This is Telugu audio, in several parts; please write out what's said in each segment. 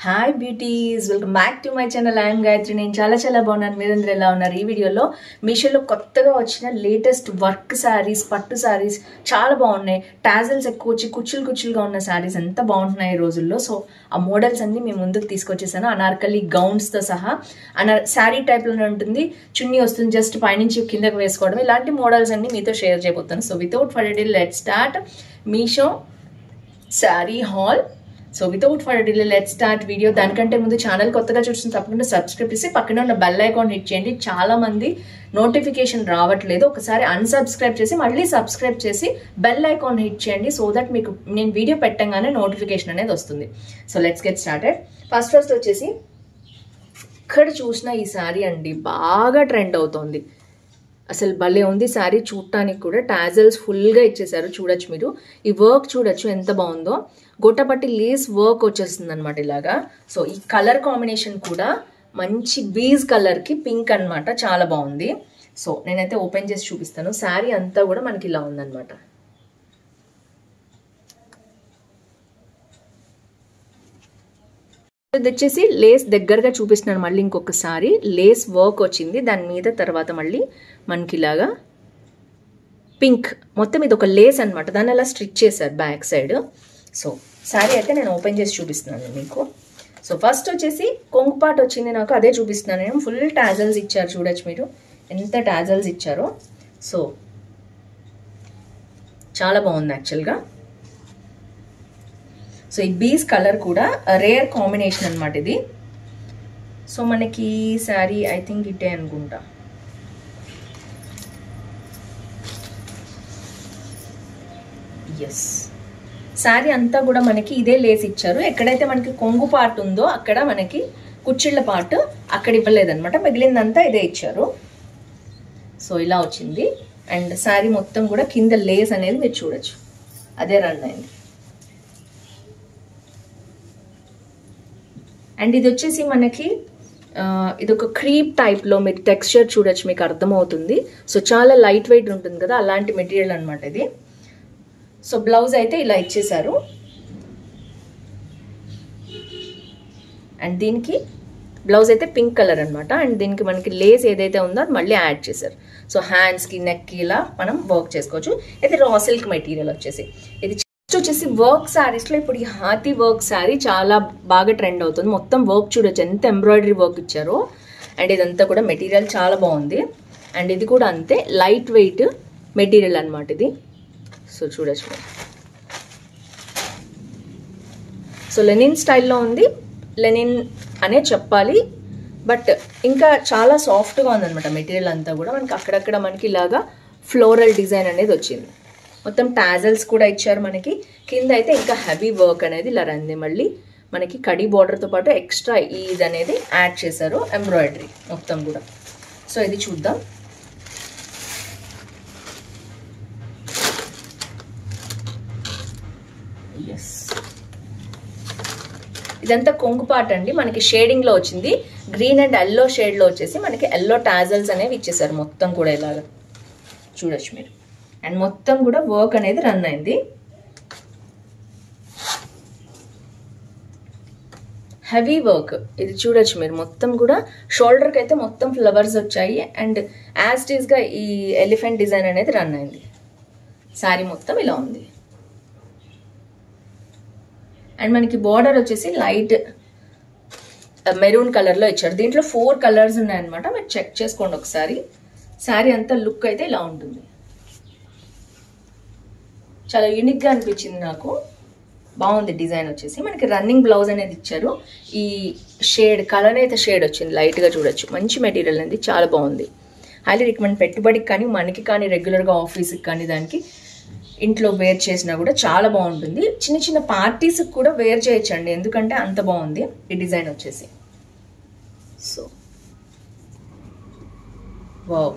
Hi beauties, welcome back to my channel. I'm Gayatri. నేను చాలా బాగున్నాను. మీరందరూ ఎలా ఉన్నారు? ఈ వీడియోలో మీషోలో కొత్తగా వచ్చిన లేటెస్ట్ వర్క్ శారీస్, పట్టు శారీస్ చాలా బాగున్నాయి. టాజల్స్ ఎక్కువ వచ్చి కుచ్చులుగా ఉన్న శారీస్ ఎంత బాగుంటున్నాయి ఈ రోజుల్లో. సో ఆ మోడల్స్ అన్ని మేము ముందుకు తీసుకొచ్చేసాను. అనార్కలి గౌన్స్తో సహా శారీ టైప్లోనే ఉంటుంది. చున్నీ వస్తుంది, జస్ట్ పైనుంచి కిందకు వేసుకోవడం. ఇలాంటి మోడల్స్ అన్ని మీతో షేర్ చేయబోతాను. So without further delay let's start Meesho sari haul. So without further delay let's start video. దానికంటే ముందు ఛానల్ కొత్తగా చూసిన తప్పకుండా సబ్స్క్రైబ్ చేసి పక్కన ఉన్న బెల్ ఐకాన్ హిట్ చేయండి. చాలా మంది నోటిఫికేషన్ రావట్లేదు. ఒకసారి అన్సబ్స్క్రైబ్ చేసి మళ్ళీ సబ్స్క్రైబ్ చేసి బెల్ ఐకాన్ హిట్ చేయండి. సో దట్ మీకు నేను వీడియో పెట్టంగానే నోటిఫికేషన్ అనేది వస్తుంది. So let's get started. First వచ్చేసి ఇక్కడ చూసిన ఈ శారీ అండి, బాగా ట్రెండ్ అవుతోంది. అసలు భలే ఉంది శారీ. చూడటానికి కూడా టాజల్స్ ఫుల్గా ఇచ్చేసారు. చూడొచ్చు మీరు. ఈ వర్క్ చూడొచ్చు ఎంత బాగుందో. గొట్టపట్టి లేస్ వర్క్ వచ్చేస్తుంది అనమాట ఇలాగా. సో ఈ కలర్ కాంబినేషన్ కూడా మంచి బీజ్ కలర్కి పింక్ అనమాట, చాలా బాగుంది. సో నేనైతే ఓపెన్ చేసి చూపిస్తాను. శారీ అంతా కూడా మనకి ఇలా ఉందన్నమాట. ఇది వచ్చేసి లేస్ దగ్గరగా చూపిస్తున్నాను. మళ్ళీ ఇంకొకసారి లేస్ వర్క్ వచ్చింది దాని మీద. తర్వాత మళ్ళీ మనకి ఇలాగా పింక్, మొత్తం ఇది ఒక లేస్ అనమాట. దాన్ని అలా స్టిచ్ చేశారు బ్యాక్ సైడ్. సో శారీ అయితే నేను ఓపెన్ చేసి చూపిస్తున్నాను మీకు. సో ఫస్ట్ వచ్చేసి కొంగు పార్ట్ వచ్చింది నాకు, అదే చూపిస్తున్నాను నేను. ఫుల్ టాజల్స్ ఇచ్చారు, చూడొచ్చు మీరు ఎంత టాజల్స్ ఇచ్చారో. సో చాలా బాగుంది యాక్చువల్గా. సో ఈ బీస్ కలర్ కూడా రేర్ కాంబినేషన్ అనమాట ఇది. సో మనకి శారీ ఐ థింక్ ఇటే అనుకుంటా. ఎస్, శారీ అంతా కూడా మనకి ఇదే లేస్ ఇచ్చారు. ఎక్కడైతే మనకి కొంగు పార్ట్ ఉందో అక్కడ మనకి కుచ్చిళ్ళ పార్ట్ అక్కడ ఇవ్వలేదన్నమాట. మిగిలిందంతా ఇదే ఇచ్చారు. సో ఇలా వచ్చింది. అండ్ శారీ మొత్తం కూడా కింద లేస్ అనేది మీరు చూడొచ్చు, అదే రన్ అయింది. అండ్ ఇది వచ్చేసి మనకి ఇది ఒక క్రీప్ టైప్లో మీరు టెక్స్చర్ చూడొచ్చు, మీకు అర్థమవుతుంది. సో చాలా లైట్ వెయిట్ ఉంటుంది కదా, అలాంటి మెటీరియల్ అనమాట ఇది. సో బ్లౌజ్ అయితే ఇలా ఇచ్చేసారు. అండ్ దీనికి బ్లౌజ్ అయితే పింక్ కలర్ అనమాట. అండ్ దీనికి మనకి లేస్ ఏదైతే ఉందో అది మళ్ళీ యాడ్ చేశారు. సో హ్యాండ్స్కి, నెక్కి ఇలా మనం వర్క్ చేసుకోవచ్చు. ఇది రా సిల్క్ మెటీరియల్ వచ్చేసి. ఇది వచ్చేసి వర్క్ శారీస్లో ఇప్పుడు ఈ హాతీ వర్క్ శారీ చాలా బాగా ట్రెండ్ అవుతుంది. మొత్తం వర్క్ చూడొచ్చు ఎంత ఎంబ్రాయిడరీ వర్క్ ఇచ్చారో. అండ్ ఇదంతా కూడా మెటీరియల్ చాలా బాగుంది. అండ్ ఇది కూడా అంతే లైట్ వెయిట్ మెటీరియల్ అనమాట ఇది. సో చూడొచ్చు. సో లెనిన్ స్టైల్లో ఉంది, లెనిన్ అనే చెప్పాలి. బట్ ఇంకా చాలా సాఫ్ట్గా ఉందన్నమాట మెటీరియల్ అంతా కూడా. మనకి అక్కడక్కడ మనకి ఇలాగా ఫ్లోరల్ డిజైన్ అనేది వచ్చింది. మొత్తం టాజల్స్ కూడా ఇచ్చారు మనకి. కింద అయితే ఇంకా హెవీ వర్క్ అనేది ఇలా రంది. మళ్ళీ మనకి కడి బార్డర్తో పాటు ఎక్స్ట్రా ఇది అనేది యాడ్ చేశారు, ఎంబ్రాయిడరీ మొత్తం కూడా. సో ఇది చూద్దాం. ఎస్, ఇదంతా కొంగు పార్ట్ అండి. మనకి షేడింగ్లో వచ్చింది. గ్రీన్ అండ్ ఎల్లో షేడ్లో వచ్చేసి మనకి ఎల్లో టాజల్స్ అనేవి ఇచ్చేసారు మొత్తం కూడా ఇలాగా. చూడొచ్చు మీరు. అండ్ మొత్తం కూడా వర్క్ అనేది రన్ అయింది. హెవీ వర్క్ ఇది చూడొచ్చు మీరు. మొత్తం కూడా షోల్డర్కి అయితే మొత్తం ఫ్లవర్స్ వచ్చాయి. అండ్ యాజ్ ఇట్ ఈస్గా ఈ ఎలిఫెంట్ డిజైన్ అనేది రన్ అయింది. శారీ మొత్తం ఇలా ఉంది. అండ్ మనకి బార్డర్ వచ్చేసి లైట్ మెరూన్ కలర్లో ఇచ్చారు. దీంట్లో 4 కలర్స్ ఉన్నాయన్నమాట. మీరు చెక్ చేసుకోండి ఒకసారి. శారీ అంతా లుక్ అయితే ఇలా ఉంటుంది. చాలా యూనిక్గా అనిపించింది నాకు. బాగుంది డిజైన్ వచ్చేసి. మనకి రన్నింగ్ బ్లౌజ్ అనేది ఇచ్చారు. ఈ షేడ్ కలర్ అయితే షేడ్ వచ్చింది లైట్గా, చూడొచ్చు. మంచి మెటీరియల్ అనేది, చాలా బాగుంది. Highly recommend. పెట్టుబడికి కానీ మనకి కానీ రెగ్యులర్గా ఆఫీస్కి కానీ దానికి ఇంట్లో వేర్ చేసినా కూడా చాలా బాగుంటుంది. చిన్న చిన్న పార్టీస్కి కూడా వేర్ చేయొచ్చండి, ఎందుకంటే అంత బాగుంది ఈ డిజైన్ వచ్చేసి. సో వావ్,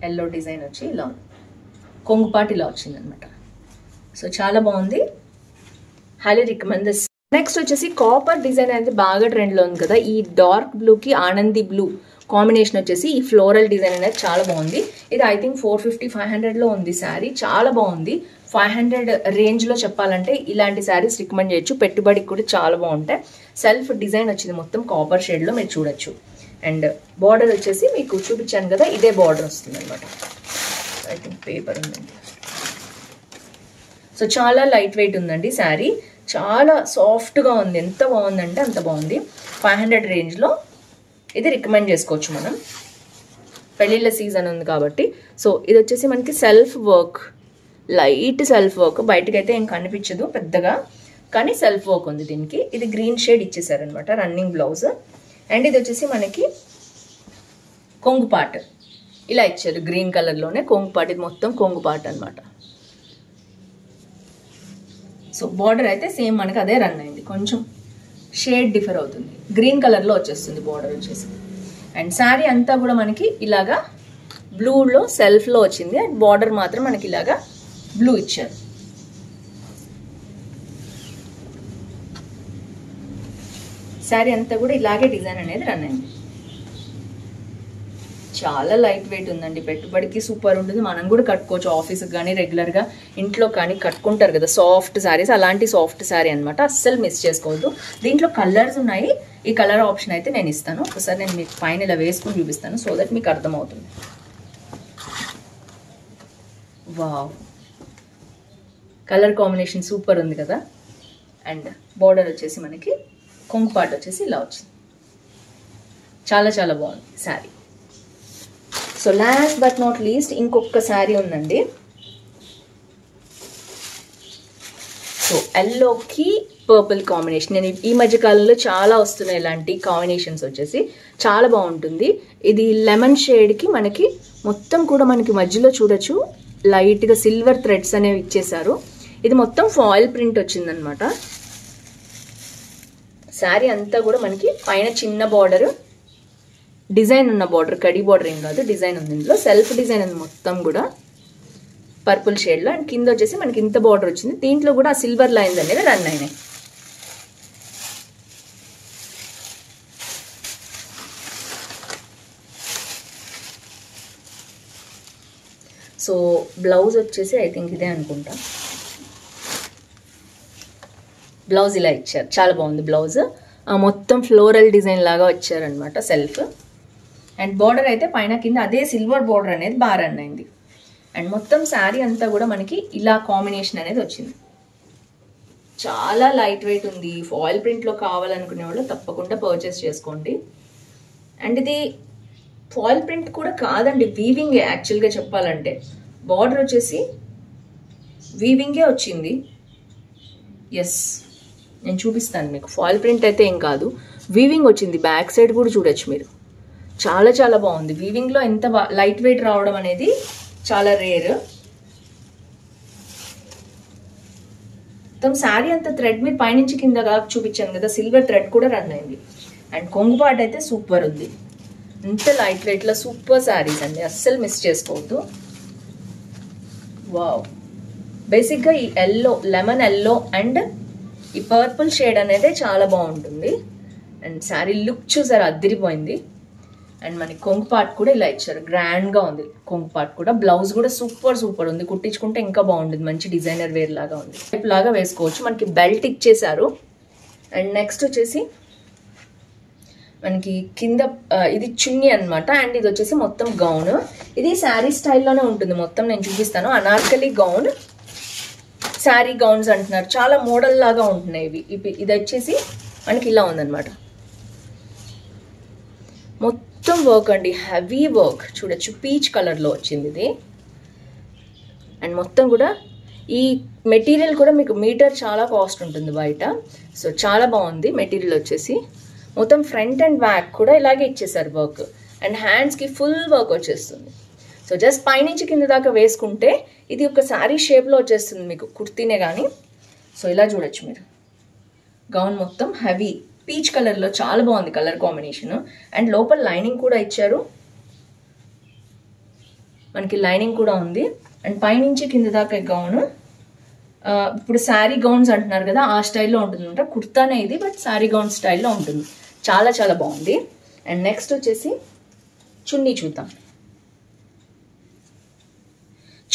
ఎల్లో డిజైన్ వచ్చి ఇలా ఉంది. కొంగుపాటు ఇలా వచ్చింది అనమాట. సో చాలా బాగుంది, హైలీ రికమెండ్ దిస్. నెక్స్ట్ వచ్చేసి కాపర్ డిజైన్ అనేది బాగా ట్రెండ్లో ఉంది కదా. ఈ డార్క్ బ్లూకి ఆనంది బ్లూ కాంబినేషన్ వచ్చేసి ఈ ఫ్లోరల్ డిజైన్ అనేది చాలా బాగుంది. ఇది ఐ థింక్ 450-500లో ఉంది శారీ. చాలా బాగుంది. 500 రేంజ్లో చెప్పాలంటే ఇలాంటి శారీస్ రికమెండ్ చేయొచ్చు. పెట్టుబడికి కూడా చాలా బాగుంటాయి. సెల్ఫ్ డిజైన్ వచ్చింది మొత్తం కాపర్ షేడ్లో మీరు చూడొచ్చు. అండ్ బార్డర్ వచ్చేసి మీకు చూపించాను కదా, ఇదే బార్డర్ వస్తుంది అనమాట. ఐ థింక్ పేపర్ ఉందండి. సో చాలా లైట్ వెయిట్ ఉందండి శారీ, చాలా సాఫ్ట్గా ఉంది. ఎంత బాగుందంటే అంత బాగుంది. 500 రేంజ్లో ఇది రికమెండ్ చేసుకోవచ్చు మనం. పెళ్ళిళ్ళ సీజన్ ఉంది కాబట్టి. సో ఇది వచ్చేసి మనకి self work, light self work, బయటకైతే ఏం కనిపించదు పెద్దగా, కానీ సెల్ఫ్ వర్క్ ఉంది దీనికి. ఇది గ్రీన్ షేడ్ ఇచ్చేసారనమాట రన్నింగ్ బ్లౌజ్. అండ్ ఇది వచ్చేసి మనకి కొంగు పార్ట్ ఇలా ఇచ్చారు, గ్రీన్ కలర్లోనే కొంగు పార్ట్. ఇది మొత్తం కొంగు పార్ట్ అనమాట. సో బార్డర్ అయితే సేమ్ మనకి అదే రన్ అయింది, కొంచెం షేడ్ డిఫర్ అవుతుంది, గ్రీన్ కలర్లో వచ్చేస్తుంది బార్డర్ వచ్చేసి. అండ్ శారీ అంతా కూడా మనకి ఇలాగా బ్లూలో సెల్ఫ్లో వచ్చింది. అండ్ బార్డర్ మాత్రం మనకి ఇలాగా బ్లూ ఇచ్చారు. శారీ అంతా కూడా ఇలాగే డిజైన్ అనేది రన్ అయింది. చాలా లైట్ వెయిట్ ఉందండి, పెట్టుబడికి సూపర్ ఉంటుంది. మనం కూడా కట్టుకోవచ్చు, ఆఫీస్కి కానీ రెగ్యులర్గా ఇంట్లో కానీ కట్టుకుంటారు కదా సాఫ్ట్ శారీస్, అలాంటి సాఫ్ట్ శారీ అనమాట. అస్సలు మిస్ చేసుకోవద్దు. దీంట్లో కలర్స్ ఉన్నాయి, ఈ కలర్ ఆప్షన్ అయితే నేను ఇస్తాను. ఒకసారి నేను మీకు పైన ఇలా వేసుకుని చూపిస్తాను, సో దట్ మీకు అర్థమవుతుంది. వావ్, కలర్ కాంబినేషన్ సూపర్ ఉంది కదా. అండ్ బార్డర్ వచ్చేసి మనకి కొంగు పార్ట్ వచ్చేసి ఇలా వచ్చింది. చాలా చాలా బాగుంది sari. So last but not least ఇంకొక శారీ ఉందండి. సో ఎల్లోకి పర్పుల్ కాంబినేషన్. నేను ఈ మధ్య కాలంలో చాలా వస్తున్నాయి ఇలాంటి కాంబినేషన్స్ వచ్చేసి, చాలా బాగుంటుంది. ఇది లెమన్ షేడ్కి మనకి మొత్తం కూడా మనకి మధ్యలో చూడొచ్చు లైట్గా సిల్వర్ థ్రెడ్స్ అనేవి ఇచ్చేసారు. ఇది మొత్తం ఫాయిల్ ప్రింట్ వచ్చిందనమాట. శారీ అంతా కూడా మనకి పైన చిన్న బార్డర్, డిజైన్ ఉన్న బార్డర్, కడి బార్డర్ ఏం కాదు, డిజైన్ ఉంది. ఇందులో సెల్ఫ్ డిజైన్ ఉంది మొత్తం కూడా పర్పుల్ షేడ్లో. అండ్ కింద వచ్చేసి మనకి ఇంత బార్డర్ వచ్చింది. దీంట్లో కూడా ఆ సిల్వర్ లైన్స్ అనేవి రన్ అయినాయి. సో బ్లౌజ్ వచ్చేసి ఐ థింక్ ఇదే అనుకుంటా. బ్లౌజ్ ఇలా ఇచ్చారు, చాలా బాగుంది బ్లౌజ్. మొత్తం ఫ్లోరల్ డిజైన్ లాగా వచ్చారనమాట సెల్ఫ్. అండ్ బార్డర్ అయితే పైన కింద అదే సిల్వర్ బార్డర్ అనేది బాగా రన్ అయింది. అండ్ మొత్తం శారీ అంతా కూడా మనకి ఇలా కాంబినేషన్ అనేది వచ్చింది. చాలా లైట్ వెయిట్ ఉంది. ఫాయిల్ ప్రింట్లో కావాలనుకునే వాళ్ళు తప్పకుండా పర్చేస్ చేసుకోండి. అండ్ ఇది ఫాయిల్ ప్రింట్ కూడా కాదండి, వీవింగే యాక్చువల్గా చెప్పాలంటే. బార్డర్ వచ్చేసి వీవింగే వచ్చింది. ఎస్, నేను చూపిస్తాను మీకు. ఫాయిల్ ప్రింట్ అయితే ఏం కాదు, వీవింగ్ వచ్చింది. బ్యాక్ సైడ్ కూడా చూడొచ్చు మీరు. చాలా చాలా బాగుంది. వీవింగ్లో ఎంత లైట్ వెయిట్ రావడం అనేది చాలా రేర్. మొత్తం శారీ అంతా థ్రెడ్ మీరు పైనుంచి కింద చూపించాను కదా, సిల్వర్ థ్రెడ్ కూడా రన్ అయింది. అండ్ కొంగు పార్ట్ అయితే సూపర్ ఉంది. ఇంత లైట్ వెయిట్లో సూపర్ శారీస్ అండి, అస్సలు మిస్ చేసుకోవద్దు. వావ్, బేసిక్గా ఈ ఎల్లో, లెమన్ ఎల్లో అండ్ ఈ పర్పుల్ షేడ్ అనేది చాలా బాగుంటుంది. అండ్ శారీ లుక్ చూసారు, అదిరిపోయింది. అండ్ మనకి కొంగు పార్ట్ కూడా ఇలా ఇచ్చారు, గ్రాండ్గా ఉంది కొంగు పార్ట్ కూడా. బ్లౌజ్ కూడా సూపర్ సూపర్ ఉంది, కుట్టించుకుంటే ఇంకా బాగుంటుంది, మంచి డిజైనర్ వేర్ లాగా ఉంది. టైప్ లాగా వేసుకోవచ్చు. మనకి బెల్ట్ ఇచ్చేసారు. అండ్ నెక్స్ట్ వచ్చేసి మనకి కింద ఇది చున్నీ అనమాట. అండ్ ఇది వచ్చేసి మొత్తం గౌన్. ఇది శారీ స్టైల్లోనే ఉంటుంది మొత్తం, నేను చూపిస్తాను. అనార్కలి గౌన్, శారీ గౌన్స్ అంటున్నారు, చాలా మోడల్ లాగా ఉంటున్నాయి ఇవి. ఇది వచ్చేసి మనకి ఇలా ఉందన్నమాట. మొత్తం వర్క్ అండి, హెవీ వర్క్ చూడొచ్చు. పీచ్ కలర్లో వచ్చింది ఇది. అండ్ మొత్తం కూడా ఈ మెటీరియల్ కూడా మీకు మీటర్ చాలా కాస్ట్ ఉంటుంది బయట. సో చాలా బాగుంది మెటీరియల్ వచ్చేసి. మొత్తం ఫ్రంట్ అండ్ బ్యాక్ కూడా ఇలాగే ఇచ్చేసారు వర్క్. అండ్ హ్యాండ్స్కి ఫుల్ వర్క్ వచ్చేస్తుంది. సో జస్ట్ పైనుంచి కింద దాకా వేసుకుంటే ఇది ఒక శారీ షేప్లో వచ్చేస్తుంది మీకు, కుర్తీనే కానీ. సో ఇలా చూడొచ్చు మీరు. గౌన్ మొత్తం హెవీ పీచ్ కలర్లో చాలా బాగుంది కలర్ కాంబినేషన్. అండ్ లోపల లైనింగ్ కూడా ఇచ్చారు, మనకి లైనింగ్ కూడా ఉంది. అండ్ పైనుంచి కింద దాకా గౌను. ఇప్పుడు శారీ గౌన్స్ అంటున్నారు కదా, ఆ స్టైల్లో ఉంటుంది అనమాట. కుర్తానే ఇది, బట్ శారీ గౌన్ స్టైల్లో ఉంటుంది. చాలా చాలా బాగుంది. అండ్ నెక్స్ట్ వచ్చేసి చున్నీ చూద్దాం.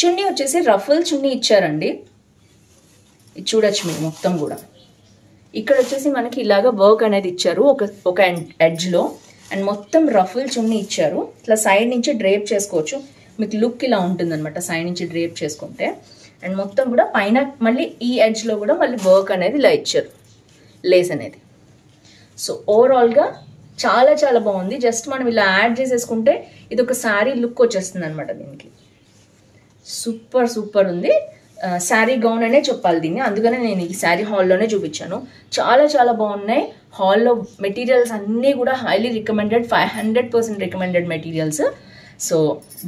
చున్నీ వచ్చేసి రఫుల్ చున్నీ ఇచ్చారండి. ఇది చూడొచ్చు మీరు మొత్తం కూడా. ఇక్కడ వచ్చేసి మనకి ఇలాగా వర్క్ అనేది ఇచ్చారు ఒక ఎడ్జ్లో, అండ్ మొత్తం రఫుల్ చున్నీ ఇచ్చారు. ఇట్లా సైడ్ నుంచి డ్రేప్ చేసుకోవచ్చు, మీకు లుక్ ఇలా ఉంటుంది అనమాట సైడ్ నుంచి డ్రేప్ చేసుకుంటే. అండ్ మొత్తం కూడా పైన మళ్ళీ ఈ ఎడ్జ్లో కూడా మళ్ళీ వర్క్ అనేది ఇలా ఇచ్చారు, లేస్ అనేది. సో ఓవరాల్గా చాలా చాలా బాగుంది. జస్ట్ మనం ఇలా యాడ్ చేసేసుకుంటే ఇది ఒక శారీ లుక్ వచ్చేస్తుంది అనమాట దీనికి. సూపర్ సూపర్ ఉంది. శారీ గౌన్ అనే చెప్పాలి దీన్ని, అందుకనే నేను ఈ శారీ హాల్లోనే చూపించాను. చాలా చాలా బాగున్నాయి. హాల్లో మెటీరియల్స్ అన్నీ కూడా highly recommended, 500% recommended materials. So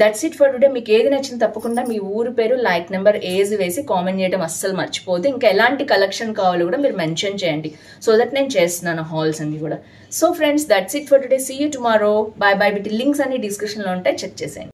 that's it for today. మీకు ఏది నచ్చింది తప్పకుండా మీ ఊరు పేరు, లైక్ నెంబర్, ఏజ్ వేసి కామెంట్ చేయడం అస్సలు మర్చిపోదు. ఇంకా ఎలాంటి కలెక్షన్ కావాలో కూడా మీరు మెన్షన్ చేయండి, సో దట్ నేను చేస్తున్నాను హాల్స్ అన్ని కూడా. So friends, that's it for today. See you tomorrow. Bye bye. వీటి లింక్స్ అన్ని డిస్క్రిప్షన్లో ఉంటాయి, చెక్ చేసేయండి.